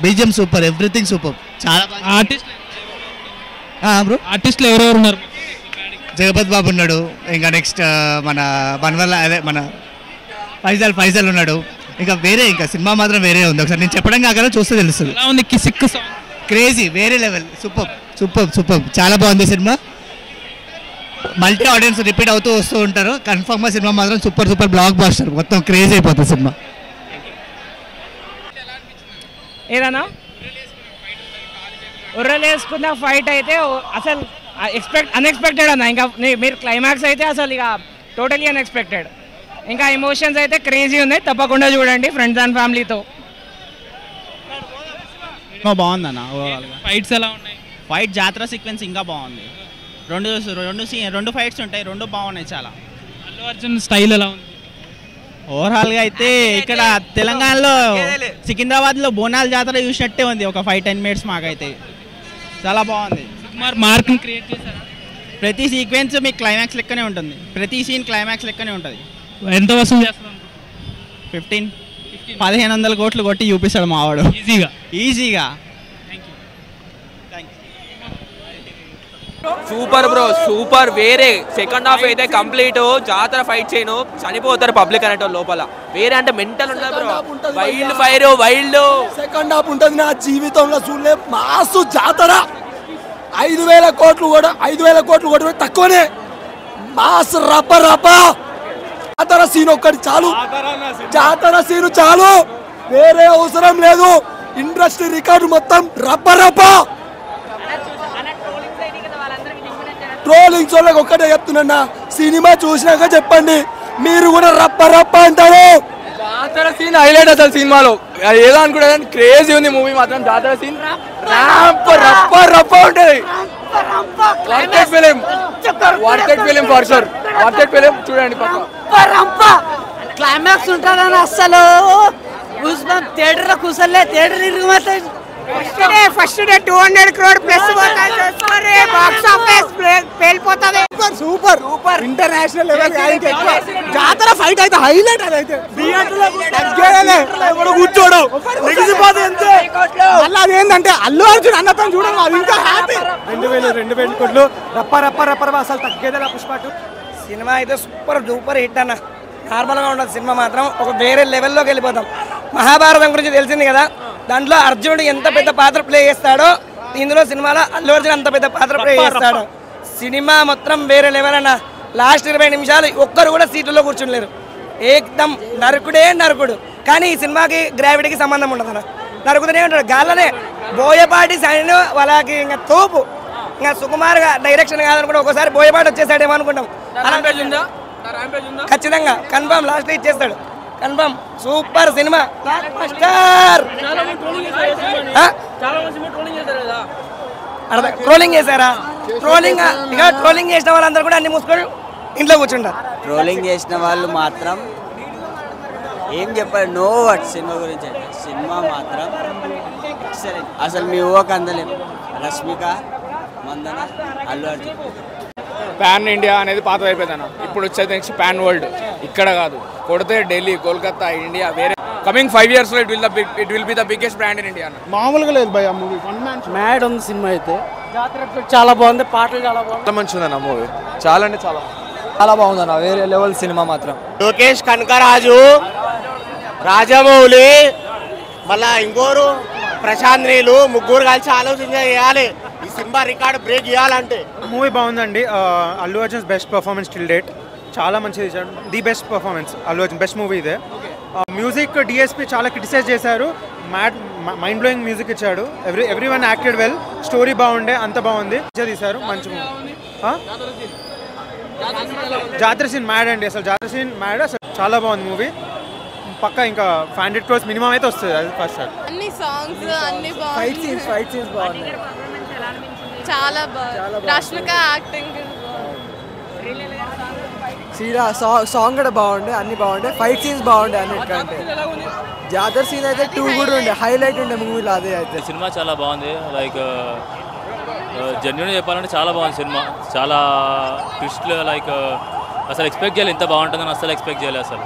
BGM super, everything super. చాలా ఆర్టిస్టులు ఎవరెవరు ఉన్నారు? జగపతి బాబు ఉన్నాడు, ఇంకా నెక్స్ట్ మన బన్వల్ల అదే మన ఫైజల్ ఉన్నాడు. ఇంకా వేరే ఇంకా సినిమా మాత్రం వేరే ఉంది. ఒకసారి నేను చెప్పడం కాకుండా చూస్తే తెలుస్తుంది. ఎలా ఉంది కిసిక్ సాంగ్? క్రేజీ, వేరే లెవెల్, సూపర్ సూపర్ సూపర్, చాలా బాగుంది సినిమా. మల్టీ ఆడియన్స్ రిపీట్ అవుతూ వస్తూ ఉంటారు. కన్ఫర్మ్గా సినిమా మాత్రం సూపర్ సూపర్ బ్లాక్ బాస్టర్, మొత్తం క్రేజ్ అయిపోతుంది సినిమా. ఏదన్నా ఉర్రలేసుకున్న ఫైట్ అయితే అసలు అన్ఎక్స్పెక్టెడ్ అన్న. ఇంకా మీరు క్లైమాక్స్ అయితే అసలు ఇక టోటలీ అన్ఎక్స్పెక్టెడ్. ఇంకా ఎమోషన్స్ అయితే క్రేజీ ఉన్నాయి, తప్పకుండా చూడండి ఫ్రెండ్స్ అండ్ ఫ్యామిలీతో. బాగుందన్న ఓవరాల్గా. ఫైట్స్ ఎలా ఉన్నాయి? ఫైట్ జాతర సీక్వెన్స్ ఇంకా బాగుంది. రెండు ఫైట్స్ ఉంటాయి, రెండు బాగున్నాయి చాలా. అల్లు అర్జున్ స్టైల్ ఎలా ఉంది? ఓవరాల్గా అయితే ఇక్కడ తెలంగాణలో సికింద్రాబాద్లో బోనాల జాతర చూసినట్టే ఉంది. ఒక 5-10 మినిట్స్ మాకైతే చాలా బాగుంది. సుకుమార్ మార్క్ని క్రియేట్ చేశారు. ప్రతి సీక్వెన్స్ మీకు క్లైమాక్స్ లెక్కనే ఉంటుంది, ప్రతి సీన్ క్లైమాక్స్ లెక్కనే ఉంటుంది. ఎంత వసూలు చేస్తాం? 1500 కోట్లు కొట్టి చూపిస్తాడు మావాడు ఈజీగా. Super bro, super. వేరే సెకండ్ హాఫ్ అయితే కంప్లీట్ జాతర ఫైట్ చేయను చనిపోతారు పబ్లిక్ అనేటోళ్ళు లోపల. వేరే అంటే మెంటల్ ఉండదు bro, wild fire wild. Second half ఉంటుంది, నా జీవితంలో చూడలే మాసు జాతర. 5,000 కోట్లు కూడా తక్కువనే. మాస్ రప్ప జాతర సీన్ ఒక్కటి చాలు, జాతర సీన్ చాలు, వేరే అవసరం లేదు. ఇండస్ట్రీ రికార్డు మొత్తం రప్ప. ట్రోలింగ్స్ వాళ్ళకి ఒక్కటే చెప్తున్నా, సినిమా చూసినాక చెప్పండి, మీరు కూడా రప్ప అంటారు. జాతర సీన్ హైలైట్ అసలు సినిమాలో. ఏదో అనుకుంటా క్రేజీ ఉంది మూవీ మాత్రం. జాతర సీన్ రప్ప ఉంటుంది. Worth it film for sure, worth it film చూడండి. క్లైమాక్స్ ఉంటుందని అసలు థియేటర్ లో కూర్చోలే, థియేటర్ ఇరుగు. First day 200 crore plus box office పేలిపోతుంది. Super international level. జాతర ఫైట్ అయితే హైలైట్. అదైతే కూర్చోడు మళ్ళీ అదేంటంటే అల్లు అర్జున్ అన్నతో చూడడం అది ఇంకా హ్యాపీ. 2,000 కోట్లు రప్ప అసలు తగ్గేదా పుష్ప 2. సినిమా అయితే సూపర్ డూపర్ హిట్ అన్న. నార్మల్గా ఉండదు సినిమా మాత్రం, ఒక వేరే లెవెల్లోకి వెళ్ళిపోతాం. మహాభారతం గురించి తెలిసింది కదా, దాంట్లో అర్జునుడు ఎంత పెద్ద పాత్ర ప్లే చేస్తాడో ఇందులో సినిమాలో అల్లు అర్జున్ అంత పెద్ద పాత్ర ప్లే చేస్తాడు. సినిమా మొత్తం వేరే లెవెల్ అన్న. లాస్ట్ 20 నిమిషాలు ఒక్కరు కూడా సీట్లలో కూర్చుండలేరు, ఏకదం నరుకుడు. కానీ ఈ సినిమాకి గ్రావిటీకి సంబంధం ఉండదు అన్న, నరుకుతూనే ఉంటాడు గాల్లోనే. బోయపాటి సైన్ వాళ్ళకి ఇంకా తోపు. ఇంకా సుకుమార్ డైరెక్షన్ కాదనుకుంటే ఒకసారి బోయపాటి వచ్చేసాడేమో అనుకుంటాం. ఖచ్చితంగా కన్ఫర్మ్ లాస్ట్ ఇచ్చేస్తాడు, కన్ఫర్మ్. సూపర్ సినిమా, ట్రోలింగ్ చేశారా? ట్రోలింగ్ చేసిన వాళ్ళందరూ కూడా అన్ని మూసుకొని ఇంట్లో కూర్చుంటారు. ట్రోలింగ్ చేసిన వాళ్ళు మాత్రం ఏం చెప్పారు, నో వర్డ్ సినిమా గురించి అయితే. సినిమా మాత్రం ఎక్సలెంట్, అసలు మీ ఊహకు అందలేము. రష్మిక మందన, అల్లు అర్జున్. పాన్ ఇండియా అనేది పాత అయిపోయిందన్న, ఇప్పుడు వచ్చేది నెక్స్ట్ పాన్ వరల్డ్. ఇక్కడ కాదు, కొడితే ఢిల్లీ, కోల్కతా, ఇండియా వేరే. కమింగ్ 5 years లో it will be the biggest brand in India. మామూలుగా లేదు భయ మూవీ, మ్యాడ్ ఉంది సినిమా అయితే. జాతర చాలా బాగుంది, పాటలు చాలా బాగుంది, మంచిగా ఉందన్న మూవీ. చాలా అంటే చాలా బాగుందన్న, వేరే లెవెల్ సినిమా మాత్రం. లోకేష్ కనకరాజు, రాజమౌళి, మళ్ళా ఇంకోరు ప్రశాంత్ నీలు, ముగ్గురు కలిసి ఆలోచన చేయాలి ఈ సినిమా రికార్డు బ్రేక్ చేయాలంటే. మూవీ బాగుందండి. Allu Arjun best performance till date, చాలా మంచిది ఇచ్చాడు. The best performance Allu Arjun, best movie ఇదే. మ్యూజిక్ డిఎస్పి చాలా క్రిటిసైజ్ చేశారు, మైండ్ బ్లోయింగ్ మ్యూజిక్ ఇచ్చాడు. Every one acted well, story బాగుండే, అంత బాగుంది, తీశారు, మంచి మూవీ. జాతర సీన్ మ్యాడ్ అండి, అసలు జాతర సీన్ మ్యాడ్, అసలు చాలా బాగుంది మూవీ. పక్కా ఇంకా 500 crores మినిమం అయితే వస్తుంది, అది ఫస్ట్. అన్ని సాంగ్స్ అన్ని బాగుంది, ఫైట్ సీన్స్ బాగున్నాయి, చాలా బాగుంది. రష్మిక యాక్టింగ్ సాంగ్ కూడా బాగుండే, అన్ని బాగుండే, ఫైట్ సీన్స్ బాగుండే అన్నిటికంటే. జాతర సీన్ అయితే 2 కూడా ఉండే, హైలైట్ ఉండే మూవీలో అదే అయితే. సినిమా చాలా బాగుంది, లైక్ జెన్యున్ చెప్పాలంటే చాలా బాగుంది సినిమా. చాలా ట్విస్ట్లు, లైక్ అసలు ఎక్స్పెక్ట్ చేయాలి ఇంత బాగుంటుందని, అసలు ఎక్స్పెక్ట్ చేయాలి అసలు.